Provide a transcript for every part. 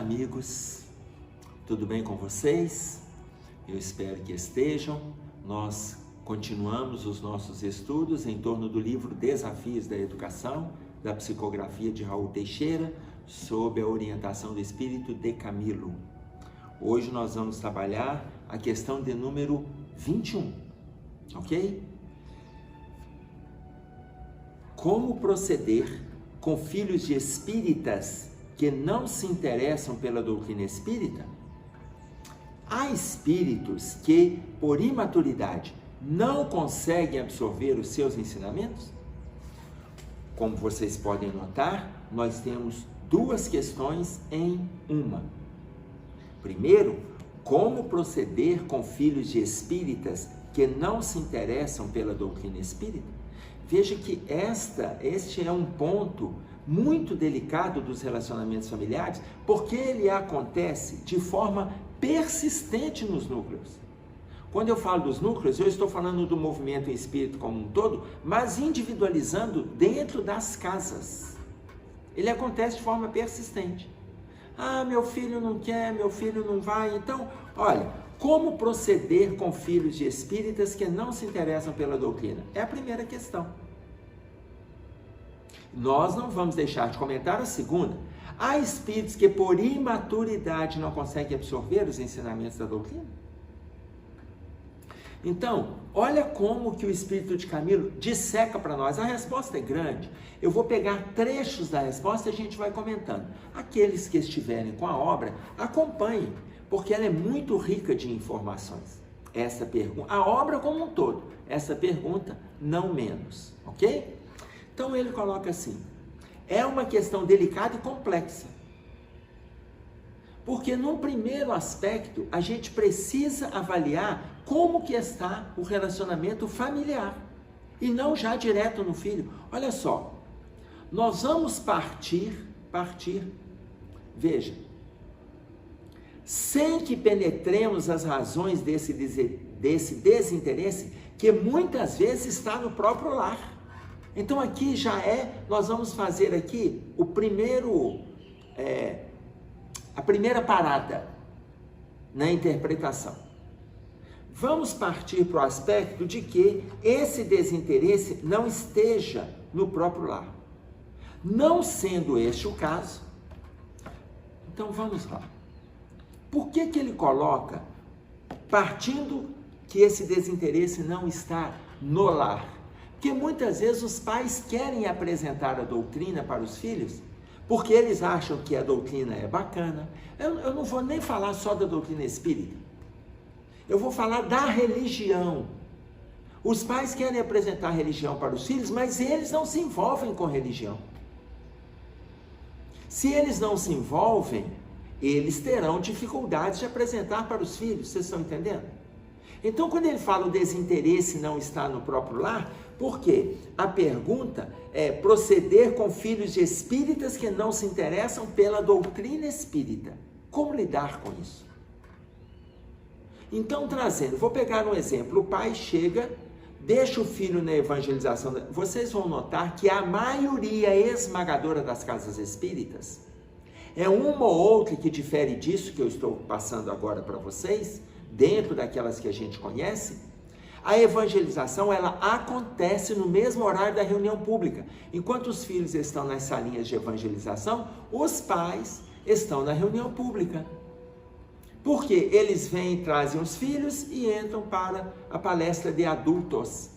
amigos, tudo bem com vocês? Eu espero que estejam. Nós continuamos os nossos estudos em torno do livro Desafios da Educação, da psicografia de Raul Teixeira, sob a orientação do espírito de Camilo. Hoje nós vamos trabalhar a questão de número 21, ok? Como proceder com filhos de espíritas que não se interessam pela doutrina espírita? Há espíritos que, por imaturidade, não conseguem absorver os seus ensinamentos? Como vocês podem notar, nós temos duas questões em uma. Primeiro, como proceder com filhos de espíritas que não se interessam pela doutrina espírita? Veja que este é um ponto muito delicado dos relacionamentos familiares, porque ele acontece de forma persistente nos núcleos. Quando eu falo dos núcleos, eu estou falando do movimento em espírito como um todo, mas individualizando dentro das casas. Ele acontece de forma persistente. Ah, meu filho não quer, meu filho não vai. Então, olha, como proceder com filhos de espíritas que não se interessam pela doutrina? É a primeira questão. Nós não vamos deixar de comentar a segunda. Há espíritos que por imaturidade não conseguem absorver os ensinamentos da doutrina? Então, olha como que o espírito de Camilo disseca para nós. A resposta é grande. Eu vou pegar trechos da resposta e a gente vai comentando. Aqueles que estiverem com a obra, acompanhem, porque ela é muito rica de informações. Essa pergunta, a obra como um todo, essa pergunta não menos, ok? Então ele coloca assim: é uma questão delicada e complexa. Porque num primeiro aspecto, a gente precisa avaliar como que está o relacionamento familiar. E não já direto no filho. Olha só, nós vamos partir, veja, sem que penetremos as razões desse desinteresse, que muitas vezes está no próprio lar. Então aqui nós vamos fazer aqui a primeira parada na interpretação. Vamos partir para o aspecto de que esse desinteresse não esteja no próprio lar. Não sendo este o caso, então vamos lá. Por que ele coloca, partindo que esse desinteresse não está no lar? Porque muitas vezes os pais querem apresentar a doutrina para os filhos, porque eles acham que a doutrina é bacana. Eu não vou nem falar só da doutrina espírita. Eu vou falar da religião. Os pais querem apresentar a religião para os filhos, mas eles não se envolvem com religião. Se eles não se envolvem, eles terão dificuldades de apresentar para os filhos. Vocês estão entendendo? Então, quando ele fala o desinteresse não está no próprio lar, por quê? A pergunta é proceder com filhos de espíritas que não se interessam pela doutrina espírita. Como lidar com isso? Então, vou pegar um exemplo. O pai chega, deixa o filho na evangelização. Vocês vão notar que a maioria esmagadora das casas espíritas, é uma ou outra que difere disso que eu estou passando agora para vocês, dentro daquelas que a gente conhece. A evangelização, ela acontece no mesmo horário da reunião pública. Enquanto os filhos estão nas salinhas de evangelização, os pais estão na reunião pública. Porque eles vêm, trazem os filhos e entram para a palestra de adultos.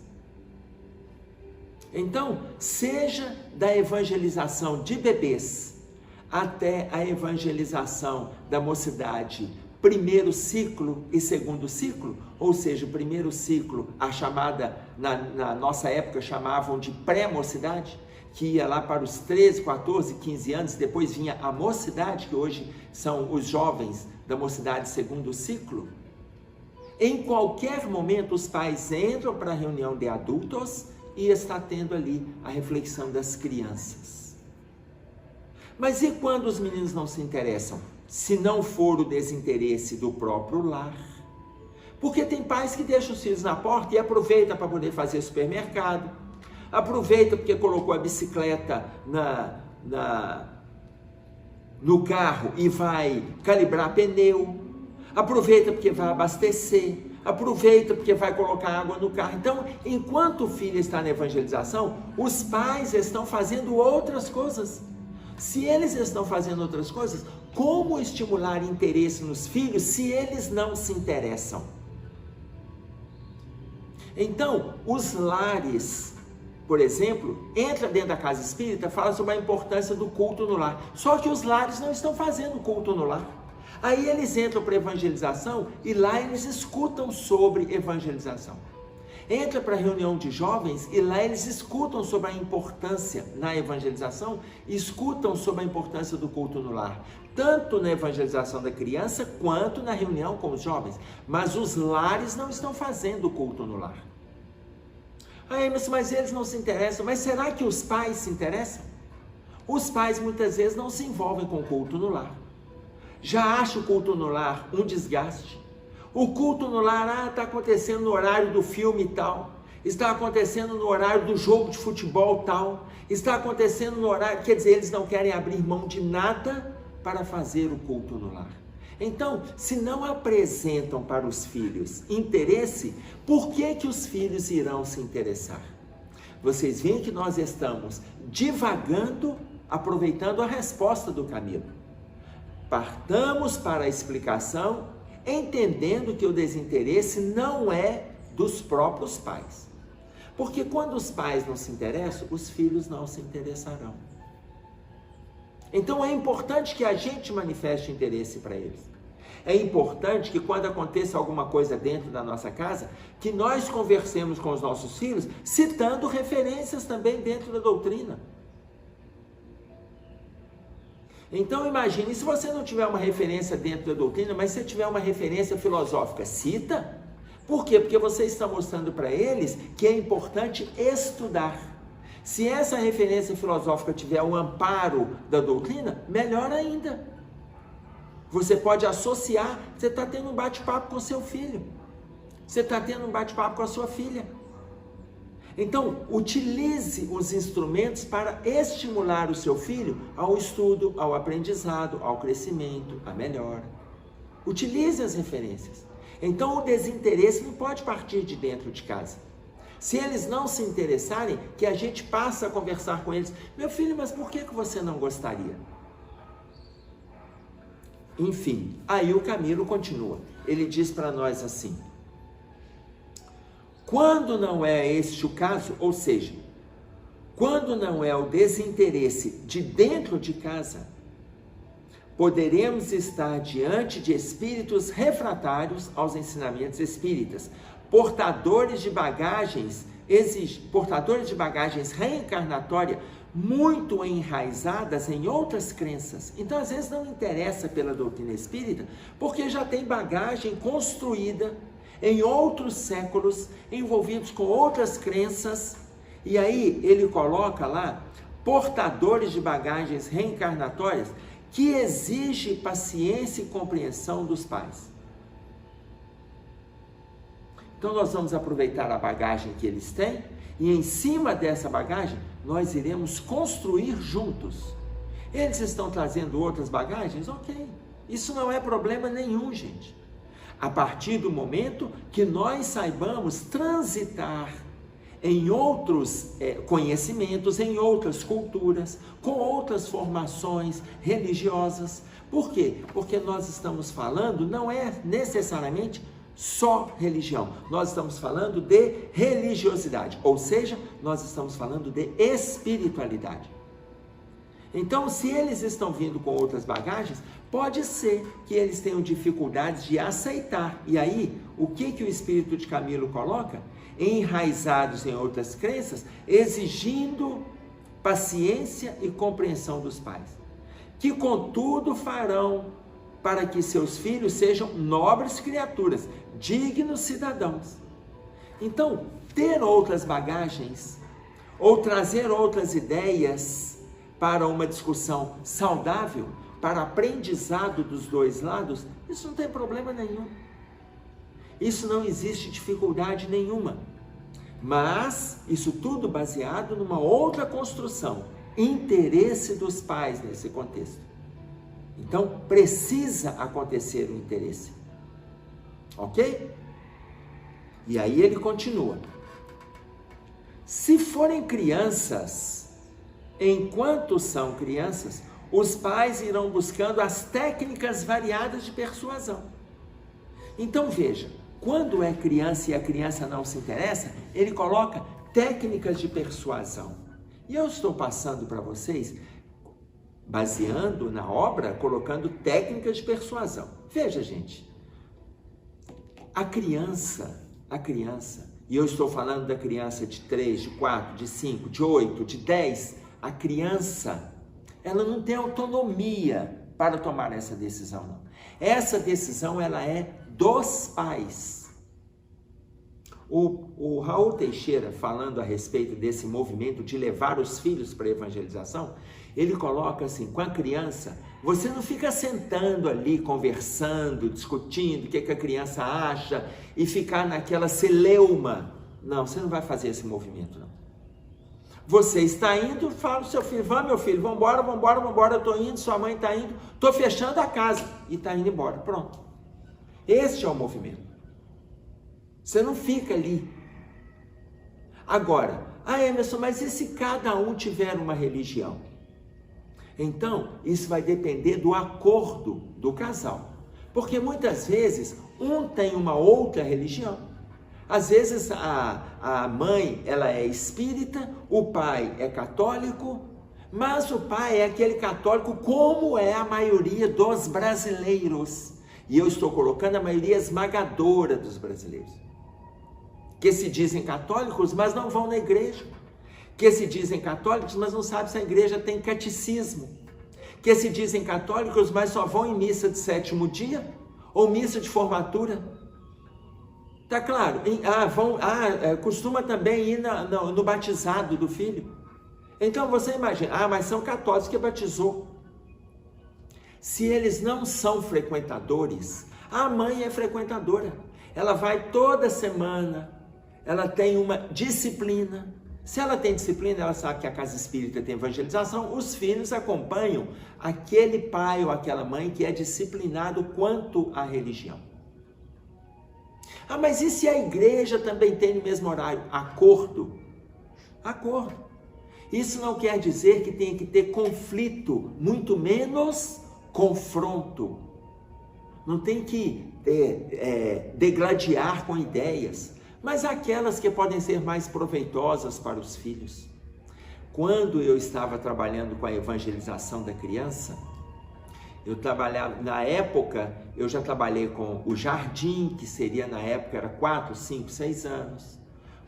Então, seja da evangelização de bebês até a evangelização da mocidade, primeiro ciclo e segundo ciclo, ou seja, o primeiro ciclo, a chamada, na nossa época chamavam de pré-mocidade, que ia lá para os 13, 14, 15 anos, depois vinha a mocidade, que hoje são os jovens da mocidade segundo ciclo. Em qualquer momento os pais entram para a reunião de adultos e está tendo ali a reflexão das crianças. Mas e quando os meninos não se interessam? Se não for o desinteresse do próprio lar. Porque tem pais que deixam os filhos na porta e aproveita para poder fazer supermercado, aproveita porque colocou a bicicleta no carro e vai calibrar pneu, aproveita porque vai abastecer, aproveita porque vai colocar água no carro. Então, enquanto o filho está na evangelização, os pais estão fazendo outras coisas. Se eles estão fazendo outras coisas, como estimular interesse nos filhos se eles não se interessam? Então, os lares, por exemplo, entra dentro da casa espírita, fala sobre a importância do culto no lar. Só que os lares não estão fazendo culto no lar. Aí eles entram para evangelização e lá eles escutam sobre evangelização. Entra para a reunião de jovens e lá eles escutam sobre a importância na evangelização, escutam sobre a importância do culto no lar, tanto na evangelização da criança quanto na reunião com os jovens. Mas os lares não estão fazendo culto no lar. Aí, mas eles não se interessam. Mas será que os pais se interessam? Os pais muitas vezes não se envolvem com o culto no lar. Já acha o culto no lar um desgaste. O culto no lar, está acontecendo no horário do filme tal, está acontecendo no horário do jogo de futebol tal, está acontecendo no horário, quer dizer, eles não querem abrir mão de nada para fazer o culto no lar. Então, se não apresentam para os filhos interesse, por que os filhos irão se interessar? Vocês veem que nós estamos divagando, aproveitando a resposta do Camilo. Partamos para a explicação, entendendo que o desinteresse não é dos próprios pais. Porque quando os pais não se interessam, os filhos não se interessarão. Então é importante que a gente manifeste interesse para eles. É importante que quando aconteça alguma coisa dentro da nossa casa, que nós conversemos com os nossos filhos, citando referências também dentro da doutrina. Então imagine, se você não tiver uma referência dentro da doutrina, mas se tiver uma referência filosófica, cita. Por quê? Porque você está mostrando para eles que é importante estudar. Se essa referência filosófica tiver o amparo da doutrina, melhor ainda. Você pode associar, você está tendo um bate-papo com seu filho. Você está tendo um bate-papo com a sua filha. Então, utilize os instrumentos para estimular o seu filho ao estudo, ao aprendizado, ao crescimento, à melhora. Utilize as referências. Então, o desinteresse não pode partir de dentro de casa. Se eles não se interessarem, que a gente passe a conversar com eles. Meu filho, mas por que você não gostaria? Enfim, aí o Camilo continua. Ele diz para nós assim: quando não é este o caso, ou seja, quando não é o desinteresse de dentro de casa, poderemos estar diante de espíritos refratários aos ensinamentos espíritas, portadores de bagagens reencarnatórias muito enraizadas em outras crenças. Então, às vezes, não interessa pela doutrina espírita, porque já tem bagagem construída em outros séculos, envolvidos com outras crenças, e aí ele coloca lá, portadores de bagagens reencarnatórias, que exige paciência e compreensão dos pais. Então nós vamos aproveitar a bagagem que eles têm, e em cima dessa bagagem, nós iremos construir juntos. Eles estão trazendo outras bagagens? Ok, isso não é problema nenhum, gente. A partir do momento que nós saibamos transitar em outros conhecimentos, em outras culturas, com outras formações religiosas. Por quê? Porque nós estamos falando, não é necessariamente só religião, nós estamos falando de religiosidade, ou seja, nós estamos falando de espiritualidade. Então, se eles estão vindo com outras bagagens, pode ser que eles tenham dificuldades de aceitar. E aí, o que o espírito de Camilo coloca? Enraizados em outras crenças, exigindo paciência e compreensão dos pais, que contudo farão para que seus filhos sejam nobres criaturas, dignos cidadãos. Então, ter outras bagagens, ou trazer outras ideias para uma discussão saudável, para aprendizado dos dois lados, isso não tem problema nenhum. Isso não existe dificuldade nenhuma. Mas isso tudo baseado numa outra construção, interesse dos pais nesse contexto. Então, precisa acontecer o interesse. Ok? E aí ele continua. Se forem crianças, enquanto são crianças, os pais irão buscando as técnicas variadas de persuasão. Então veja, quando é criança e a criança não se interessa, ele coloca técnicas de persuasão. E eu estou passando para vocês, baseando na obra, colocando técnicas de persuasão. Veja, gente, a criança, e eu estou falando da criança de 3, de 4, de 5, de 8, de 10, a criança, ela não tem autonomia para tomar essa decisão, não. Essa decisão, ela é dos pais. O Raul Teixeira, falando a respeito desse movimento de levar os filhos para a evangelização, ele coloca assim, com a criança, você não fica sentando ali, conversando, discutindo o que a criança acha e ficar naquela celeuma. Não, você não vai fazer esse movimento, não. Você está indo, fala pro seu filho, vamos meu filho, vambora, eu estou indo, sua mãe está indo, estou fechando a casa e está indo embora, pronto. Este é o movimento. Você não fica ali. Agora, Emerson, mas e se cada um tiver uma religião? Então, isso vai depender do acordo do casal. Porque muitas vezes, um tem uma outra religião. Às vezes, a mãe, ela é espírita, o pai é católico, mas o pai é aquele católico como é a maioria dos brasileiros. E eu estou colocando a maioria esmagadora dos brasileiros. Que se dizem católicos, mas não vão na igreja. Que se dizem católicos, mas não sabem se a igreja tem catecismo. Que se dizem católicos, mas só vão em missa de sétimo dia ou missa de formatura. Tá claro? Costuma também ir no batizado do filho. Então você imagina, mas são católicos que batizou. Se eles não são frequentadores, a mãe é frequentadora. Ela vai toda semana, ela tem uma disciplina. Se ela tem disciplina, ela sabe que a casa espírita tem evangelização, os filhos acompanham aquele pai ou aquela mãe que é disciplinado quanto à religião. Mas e se a igreja também tem no mesmo horário? Acordo. Acordo. Isso não quer dizer que tenha que ter conflito, muito menos confronto. Não tem que degladiar com ideias, mas aquelas que podem ser mais proveitosas para os filhos. Quando eu estava trabalhando com a evangelização da criança, eu trabalhava, na época, eu já trabalhei com o jardim, que seria na época, era 4, 5, 6 anos.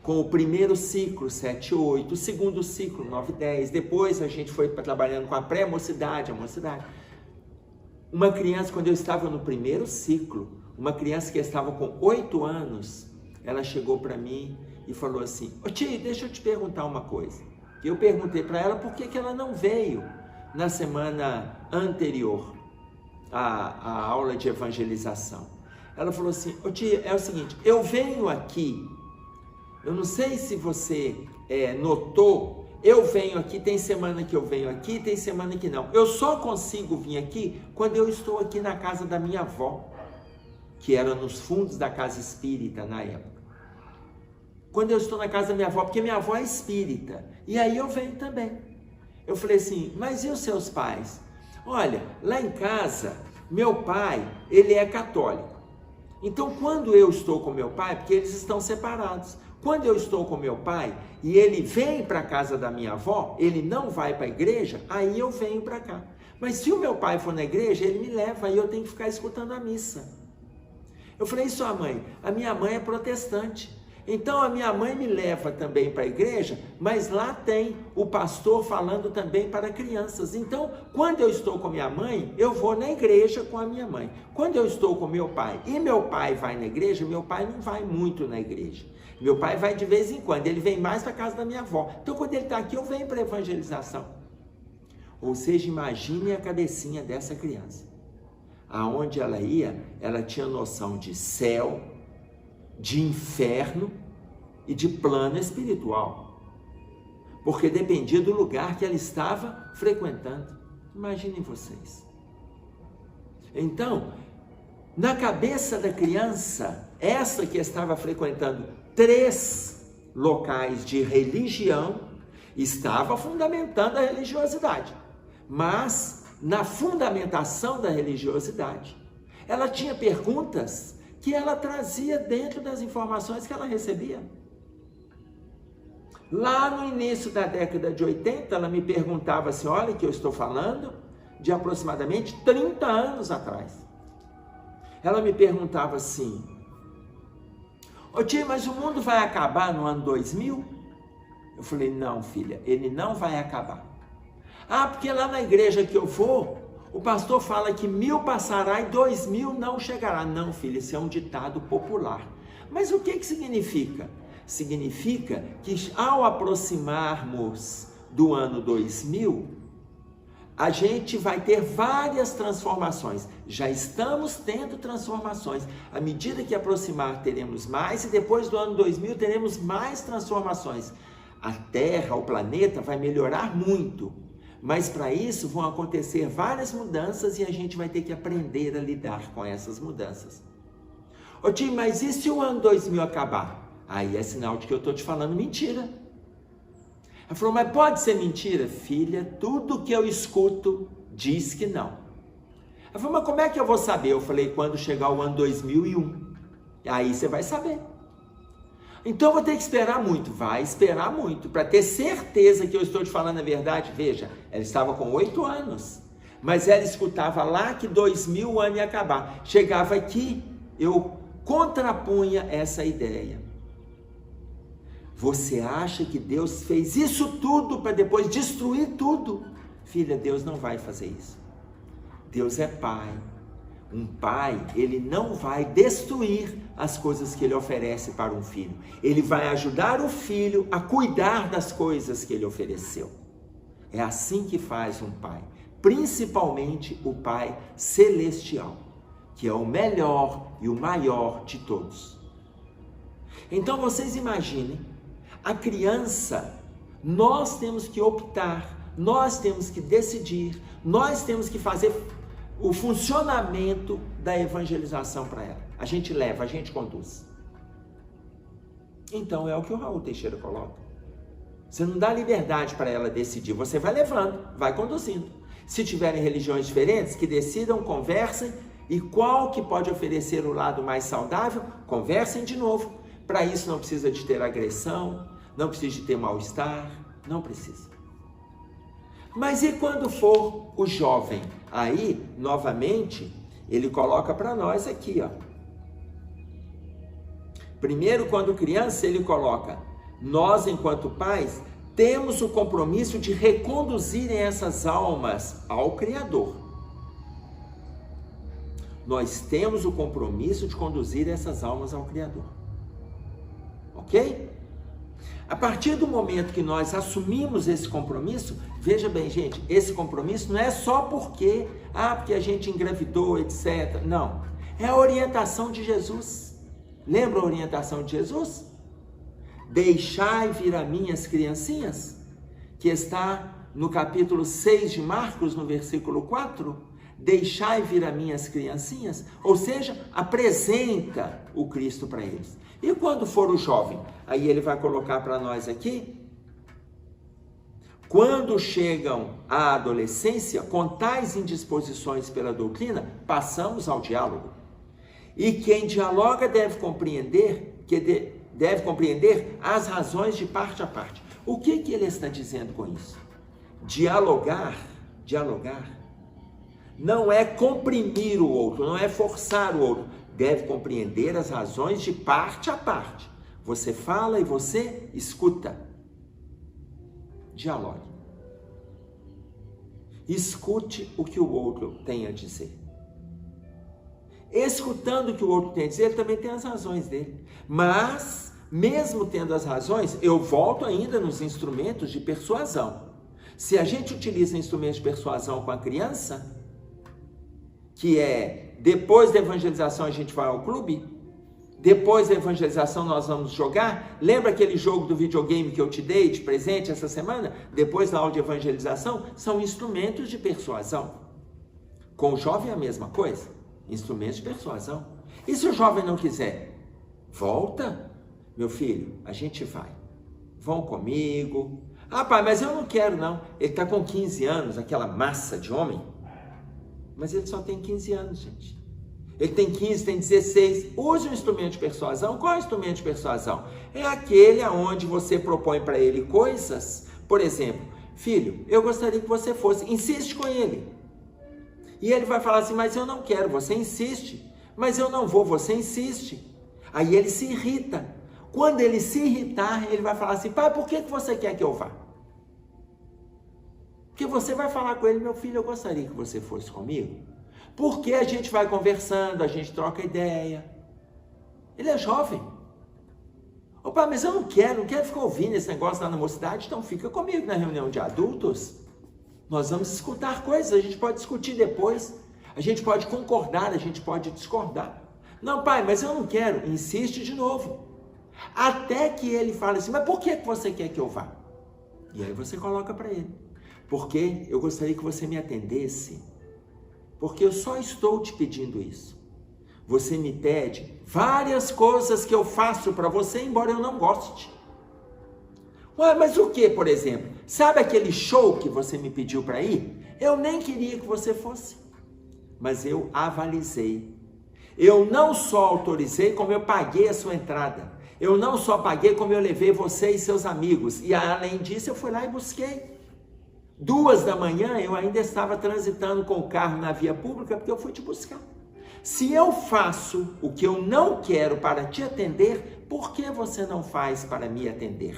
Com o primeiro ciclo, 7, 8, o segundo ciclo, 9, 10. Depois a gente foi trabalhando com a pré-mocidade, a mocidade. Uma criança, quando eu estava no primeiro ciclo, uma criança que estava com 8 anos, ela chegou para mim e falou assim, tio, deixa eu te perguntar uma coisa. Eu perguntei para ela por que ela não veio na semana anterior à aula de evangelização. Ela falou assim, tia, é o seguinte, eu venho aqui, eu não sei se você notou, eu venho aqui, tem semana que eu venho aqui, tem semana que não. Eu só consigo vir aqui quando eu estou aqui na casa da minha avó, que era nos fundos da casa espírita na época. Quando eu estou na casa da minha avó, porque minha avó é espírita, e aí eu venho também. Eu falei assim, mas e os seus pais? Olha, lá em casa, meu pai, ele é católico. Então, quando eu estou com meu pai, porque eles estão separados, quando eu estou com meu pai e ele vem para a casa da minha avó, ele não vai para a igreja, aí eu venho para cá. Mas se o meu pai for na igreja, ele me leva e eu tenho que ficar escutando a missa. Eu falei, e sua mãe? A minha mãe é protestante. Então a minha mãe me leva também para a igreja, mas lá tem o pastor falando também para crianças. Então, quando eu estou com minha mãe, eu vou na igreja com a minha mãe. Quando eu estou com meu pai e meu pai vai na igreja, meu pai não vai muito na igreja. Meu pai vai de vez em quando, ele vem mais para a casa da minha avó. Então, quando ele está aqui, eu venho para a evangelização. Ou seja, imagine a cabecinha dessa criança. Aonde ela ia, ela tinha noção de céu, de inferno e de plano espiritual. Porque dependia do lugar que ela estava frequentando. Imaginem vocês. Então, na cabeça da criança, essa que estava frequentando 3 locais de religião, estava fundamentando a religiosidade. Mas, na fundamentação da religiosidade, ela tinha perguntas que ela trazia dentro das informações que ela recebia. Lá no início da década de 80, ela me perguntava assim, olha que eu estou falando de aproximadamente 30 anos atrás. Ela me perguntava assim, ô tia, mas o mundo vai acabar no ano 2000? Eu falei, não filha, ele não vai acabar. Ah, porque lá na igreja que eu vou, o pastor fala que 1000 passará e 2000 não chegará. Não, filha, isso é um ditado popular. Mas o que significa? Significa que ao aproximarmos do ano 2000, a gente vai ter várias transformações. Já estamos tendo transformações. À medida que aproximar, teremos mais, e depois do ano 2000 teremos mais transformações. A Terra, o planeta, vai melhorar muito. Mas para isso vão acontecer várias mudanças e a gente vai ter que aprender a lidar com essas mudanças. Ô tio, mas e se o ano 2000 acabar? Aí é sinal de que eu estou te falando mentira. Ela falou, mas pode ser mentira? Filha, tudo que eu escuto diz que não. Ela falou, mas como é que eu vou saber? Eu falei, quando chegar o ano 2001. Aí você vai saber. Então eu vou ter que esperar muito. Vai esperar muito. Para ter certeza que eu estou te falando a verdade. Veja, ela estava com 8 anos. Mas ela escutava lá que 2000 o ano ia acabar. Chegava aqui, eu contrapunha essa ideia. Você acha que Deus fez isso tudo para depois destruir tudo? Filha, Deus não vai fazer isso. Deus é pai. Um pai, ele não vai destruir as coisas que ele oferece para um filho. Ele vai ajudar o filho a cuidar das coisas que ele ofereceu. É assim que faz um pai. Principalmente o Pai Celestial, que é o melhor e o maior de todos. Então vocês imaginem, a criança, nós temos que optar, nós temos que decidir, nós temos que fazer o funcionamento da evangelização para ela. A gente leva, a gente conduz. Então é o que o Raul Teixeira coloca. Você não dá liberdade para ela decidir, você vai levando, vai conduzindo. Se tiverem religiões diferentes, que decidam, conversem, e qual que pode oferecer o lado mais saudável, conversem de novo. Para isso não precisa de ter agressão, não precisa de ter mal-estar, não precisa. Mas e quando for o jovem? Aí, novamente, ele coloca para nós aqui, ó. Primeiro, quando criança, ele coloca, nós, enquanto pais, temos o compromisso de reconduzirem essas almas ao Criador. Nós temos o compromisso de conduzir essas almas ao Criador. Ok? A partir do momento que nós assumimos esse compromisso, veja bem, gente, esse compromisso não é só porque a gente engravidou, etc. Não, é a orientação de Jesus. Lembra a orientação de Jesus? Deixai vir a mim as criancinhas, que está no capítulo 6 de Marcos, no versículo 4. Deixai vir a mim as criancinhas, ou seja, apresenta o Cristo para eles. E quando for o jovem? Aí ele vai colocar para nós aqui, quando chegam à adolescência, com tais indisposições pela doutrina, passamos ao diálogo. E quem dialoga deve compreender, deve compreender as razões de parte a parte. O que ele está dizendo com isso? Dialogar não é comprimir o outro, não é forçar o outro. Deve compreender as razões de parte a parte. Você fala e você escuta. Dialogue. Escute o que o outro tem a dizer. Escutando o que o outro tem a dizer, ele também tem as razões dele. Mas, mesmo tendo as razões, eu volto ainda nos instrumentos de persuasão. Se a gente utiliza instrumentos de persuasão com a criança, que é, depois da evangelização a gente vai ao clube, depois da evangelização nós vamos jogar, lembra aquele jogo do videogame que eu te dei de presente essa semana? Depois da aula de evangelização, são instrumentos de persuasão. Com o jovem é a mesma coisa, instrumentos de persuasão. E se o jovem não quiser? Volta, meu filho, a gente vai. Vão comigo. Ah, pai, mas eu não quero não. Ele está com 15 anos, aquela massa de homem. Mas ele só tem 15 anos, gente. Ele tem 15, tem 16. Use o instrumento de persuasão. Qual é o instrumento de persuasão? É aquele onde você propõe para ele coisas. Por exemplo, filho, eu gostaria que você fosse. Insiste com ele. E ele vai falar assim, mas eu não quero. Você insiste. Mas eu não vou, você insiste. Aí ele se irrita. Quando ele se irritar, ele vai falar assim, pai, por que você quer que eu vá? Porque você vai falar com ele, meu filho, eu gostaria que você fosse comigo. Porque a gente vai conversando, a gente troca ideia. Ele é jovem. Opa, mas eu não quero ficar ouvindo esse negócio lá na mocidade, então fica comigo na reunião de adultos. Nós vamos escutar coisas, a gente pode discutir depois. A gente pode concordar, a gente pode discordar. Não, pai, mas eu não quero. Insiste de novo. Até que ele fale assim, mas por que você quer que eu vá? E aí você coloca para ele. Porque eu gostaria que você me atendesse. Porque eu só estou te pedindo isso. Você me pede várias coisas que eu faço para você, embora eu não goste. Ué, mas o que, por exemplo? Sabe aquele show que você me pediu para ir? Eu nem queria que você fosse. Mas eu avalizei. Eu não só autorizei, como eu paguei a sua entrada. Eu não só paguei, como eu levei você e seus amigos. E além disso, eu fui lá e busquei. 2 da manhã, eu ainda estava transitando com o carro na via pública, porque eu fui te buscar. Se eu faço o que eu não quero para te atender, por que você não faz para me atender?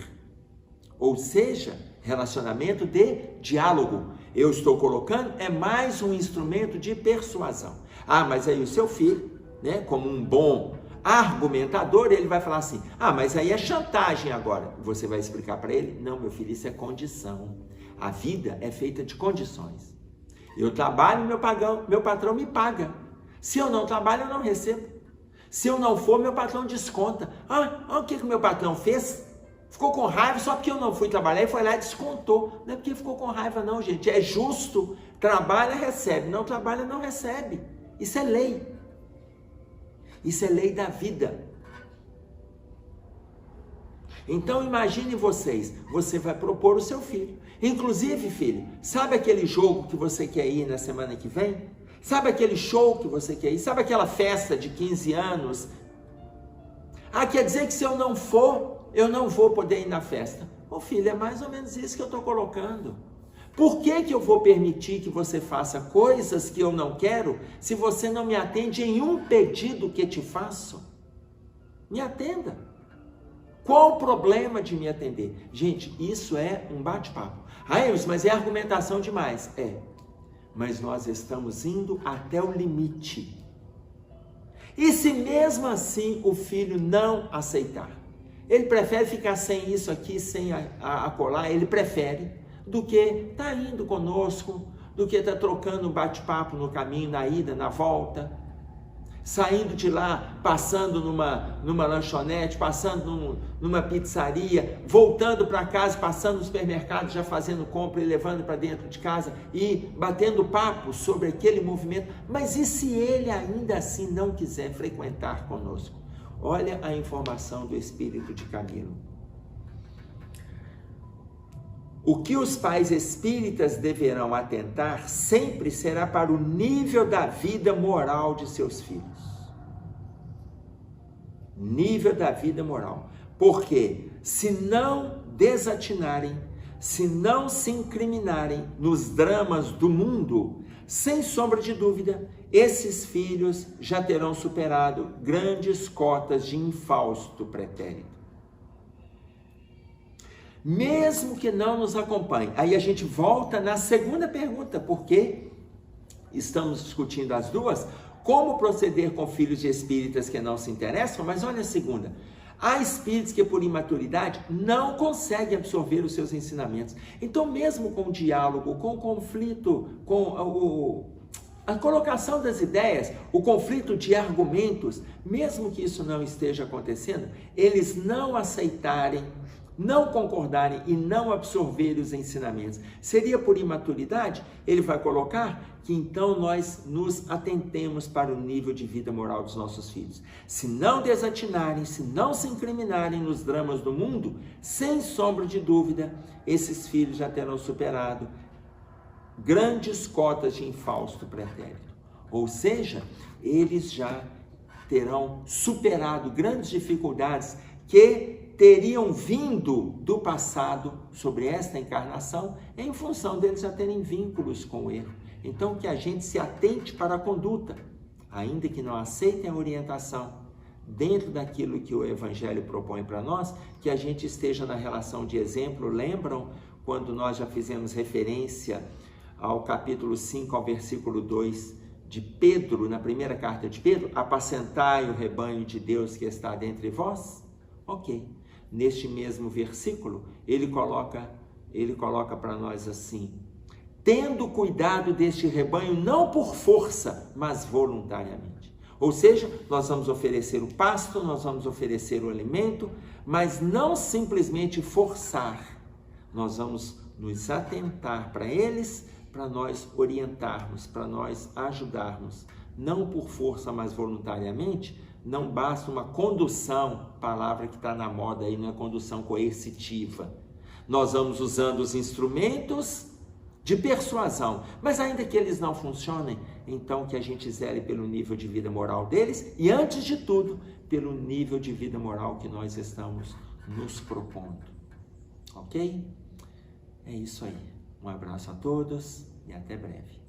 Ou seja, relacionamento de diálogo. Eu estou colocando, é mais um instrumento de persuasão. Ah, mas aí o seu filho, né, como um bom argumentador, ele vai falar assim, ah, mas aí é chantagem agora. Você vai explicar para ele, não, meu filho, isso é condição. A vida é feita de condições. Eu trabalho, meu patrão me paga. Se eu não trabalho, eu não recebo. Se eu não for, meu patrão desconta. Ah, o que o meu patrão fez? Ficou com raiva só porque eu não fui trabalhar e foi lá e descontou. Não é porque ficou com raiva não, gente. É justo. Trabalha, recebe. Não trabalha, não recebe. Isso é lei. Isso é lei da vida. Então imagine vocês, você vai propor o seu filho. Inclusive, filho, sabe aquele jogo que você quer ir na semana que vem? Sabe aquele show que você quer ir? Sabe aquela festa de 15 anos? Ah, quer dizer que se eu não for, eu não vou poder ir na festa. Ô filho, é mais ou menos isso que eu estou colocando. Por que eu vou permitir que você faça coisas que eu não quero, se você não me atende em um pedido que te faço? Me atenda. Qual o problema de me atender? Gente, isso é um bate-papo. Ah, mas é argumentação demais. É, mas nós estamos indo até o limite. E se mesmo assim o filho não aceitar? Ele prefere ficar sem isso aqui, sem acolá, ele prefere, do que estar indo conosco, do que estar trocando um bate-papo no caminho, na ida, na volta, saindo de lá, passando numa lanchonete, passando numa pizzaria, voltando para casa, passando no supermercado, já fazendo compra e levando para dentro de casa e batendo papo sobre aquele movimento. Mas e se ele ainda assim não quiser frequentar conosco? Olha a informação do espírito de Camilo. O que os pais espíritas deverão atentar sempre será para o nível da vida moral de seus filhos. Nível da vida moral. Porque se não desatinarem, se não se incriminarem nos dramas do mundo, sem sombra de dúvida, esses filhos já terão superado grandes cotas de infausto pretérito. Mesmo que não nos acompanhe. Aí a gente volta na segunda pergunta, porque estamos discutindo as duas, como proceder com filhos de espíritas que não se interessam, mas olha a segunda. Há espíritos que por imaturidade não conseguem absorver os seus ensinamentos. Então mesmo com o diálogo, com o conflito, com a colocação das ideias, o conflito de argumentos, mesmo que isso não esteja acontecendo, eles não aceitarem, não concordarem e não absorverem os ensinamentos, seria por imaturidade? Ele vai colocar que então nós nos atentemos para o nível de vida moral dos nossos filhos. Se não desatinarem, se não se incriminarem nos dramas do mundo, sem sombra de dúvida, esses filhos já terão superado grandes cotas de infausto pretérito. Ou seja, eles já terão superado grandes dificuldades que teriam vindo do passado sobre esta encarnação em função deles já terem vínculos com o erro. Então, que a gente se atente para a conduta, ainda que não aceitem a orientação dentro daquilo que o Evangelho propõe para nós, que a gente esteja na relação de exemplo. Lembram quando nós já fizemos referência ao capítulo 5, ao versículo 2 de Pedro, na primeira carta de Pedro? Apacentai o rebanho de Deus que está dentre vós? Ok. Neste mesmo versículo, ele coloca para nós assim: tendo cuidado deste rebanho, não por força, mas voluntariamente. Ou seja, nós vamos oferecer o pasto, nós vamos oferecer o alimento, mas não simplesmente forçar. Nós vamos nos atentar para eles, para nós orientarmos, para nós ajudarmos, não por força, mas voluntariamente. Não basta uma condução, palavra que está na moda aí, não é condução coercitiva. Nós vamos usando os instrumentos de persuasão, mas ainda que eles não funcionem, então que a gente zele pelo nível de vida moral deles e, antes de tudo, pelo nível de vida moral que nós estamos nos propondo. Ok? É isso aí. Um abraço a todos e até breve.